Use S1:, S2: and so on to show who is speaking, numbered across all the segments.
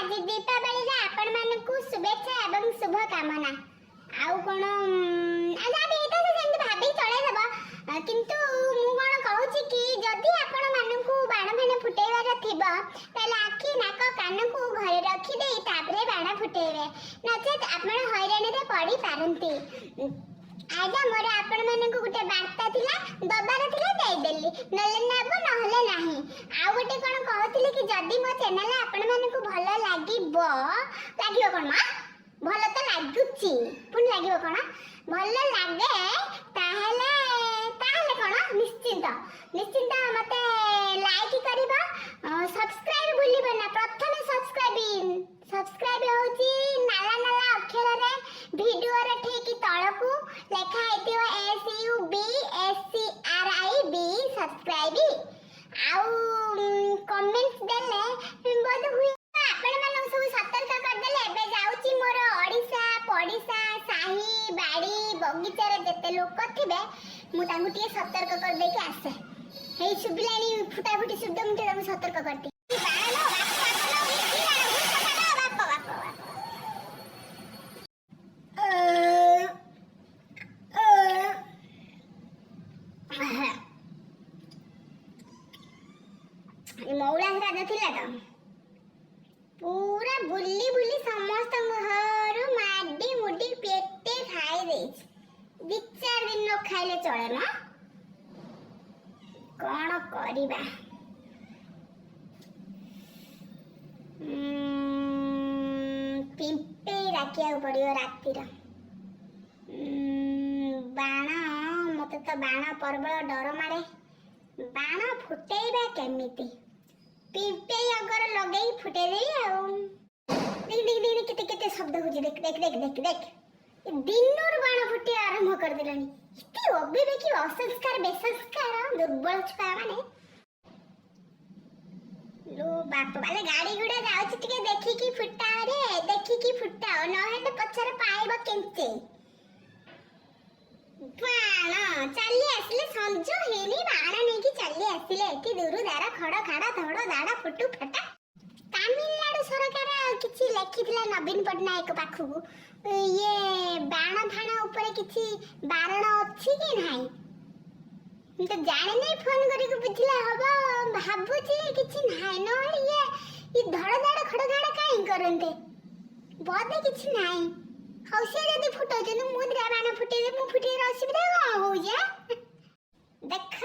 S1: आज दीपावली रे आपण मानकु शुभेच्छा एवं शुभ कामना। आउ कोन आज आबे एता से जेंति भाबी चले देबा किंतु मु कोन कहूची कि जदी आपण मानकु बाण भाण फुटेबार थिबा ताले आखी नाक कान को घरे रखी देई तापरे बाण फुटेबे नचेत आपण हैरानी रे पड़ी पारंती। आजा मोर आपण मानकु गुटे वार्ता थिला दबार थिला देई देली नले नेबो नहले नाही। आ गुटे कोन कहथिले कि जदी मो चैनल आपण मानकु भलो लागिबो लागिबो कोन मा भलो तो लागुची पुन लागिबो कोन भलो लागे ताहले ताहले कोन निश्चित निश्चित मते लाइक करबा सब्सक्राइब भूलिबो ना। प्रथमे सब्सक्राइब होची नाला नाला अक्षर रे वीडियो रे ठीक तळकू लेखा हेतियो SUBSCRIB सब्सक्राइब आउ कमेंट्स देले बोध हुई आपण मानन सब सतर्क कर देले। एबे जाउची मोर ओडिसा पडिसा साही बाड़ी बगीचा रे जते लोक थिबे मु तांगु टिए सतर्क कर दे के आसे हे सुबिलानी फुटा फुटी शब्द मु तांगु सतर्क करती। मौला राजा थिला त पूरा बुल्ली बुल्ली समस्त घर माडी मुडी पेटे खाई देछ दी चार दिन न खाइले चले ना कोन करिबा। पिंपे राखिया पड़ियो राती रा बाण मते तो बाण परबल डर मारे बाण फुटेबा केमिति पिंपे अगर लगेई फुटे देई आ देख देख देख केते केते शब्द होजी देख देख देख देख देख दिनर बाण फुटे आरंभ कर देलानी इति अविवेकी असंस्कार बेसंस्कार दुर्बल छुआ माने लो बाप वाले गाड़ी गुडा जाउछ टिके देखि की फुटा रे देखि की फुटा न हेते पछरे पाइबो केंते बाण चली आसले संजो हेनी बाण नै की चली आसले एठी दूरु दारा खड़ खाड़ा थोड़ दाड़ा फुटू फटा। तमिलनाडु सरकार किछि लेखिथिला नवीन पटनायक पाखु ये बाण फाण ऊपर किछि बारण अछि कि नाही तो जाने नहीं फोन करी को बुझला हबो भाबुची किछि नाही न ये धड़ धड़ खड़ खाड़ा काई करंते बोधे किछि नाही हौसे जदी फुटो जनु मुद्रा बाण फुटे मु फुटे असुविधा को हो जा देख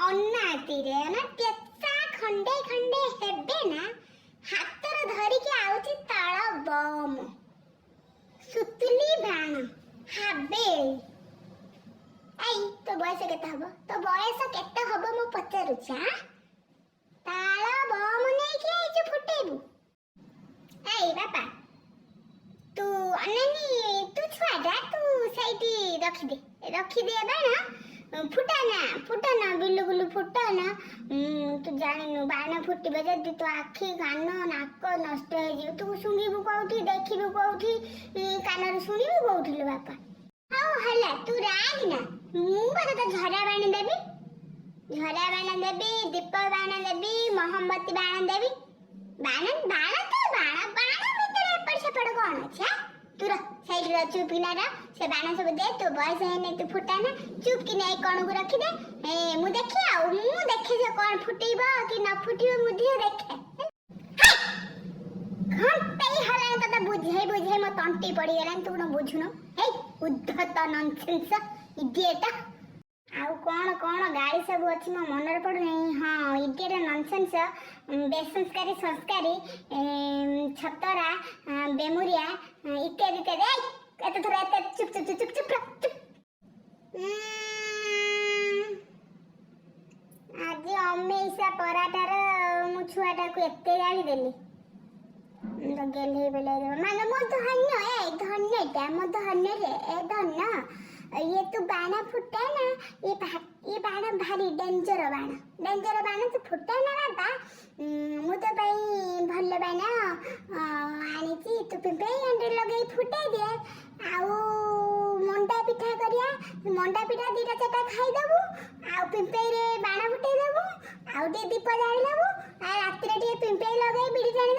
S1: अन्नाती रे ना पेचा खंडे खंडे हेबे ना हातर धरि के आउची ताळ बम सुतली बाण हाबे आई तो बयस केते हबो तो बयस केते हबो मु पचारुछा ताळ बम नै के आइछु फुटेबु। आई बापा तू अननी तू छुआडा तू साइडी रखी दे बाण फुटाना बिल्लु गुल्लु फुटाना तू जानिनु बाण फुटिबे जदी तो आखी कान नाक नष्ट हो जियो तू सुंगीबु कोठी देखिबु कोठी कानर सुनिबु कोठी लो बापा हाउ हला तू राग ना मु बता तो झरा बाण देबी दीप बाण देबी मोमबत्ती बाण देबी बाण भीतर एपड़ सेपड़ कोन अच्छा तू साइड रे चुप किना रा से बाण सब दे तो बॉयस है ने तू फुटाना चुप कि नहीं कोन को रखी दे ए मु देखि आ मु देखे जे कोन फुटीबो कि न फुटीबो मु दियो देखे घंटे हला त बुझे म तंटी पड़ी गेला तू न बुझुनो हे उद्धत नॉनसेंस इडियट आउ कोन गाड़ी सब अछि म मनर पडु नहीं हां इडियट नॉनसेंस बेसंस्कारी संस्कारी छतरा बेमुरिया इत्यादि इत्यादि एते थोड़ा एते चुप चुप चुप चुप चुप आज अमेशा पराठार मु छुआटा को एते गाली देली तो गेले बेले माने मो धन्यटा मो धन्य रे ए धन्य ये तो बाण फुटा ना ये बाण भारी डेंजर बाण तो फुटा ना बाबा मु तो भाई भल बाण आनी ची तू पिंपे अंडे लगे फुटाई दे आउ मंडा पिठा करिया मंडा पिठा दीटा चाटा खाई दबु आउ पिंपे रे बाण फुटाई दबु आउ दे दीप जाଳି दबु ରାତିରେ ଟିକେ ପିମ୍ପେଇ ଲଗେଇ ବିଡ଼ି ଟାଣି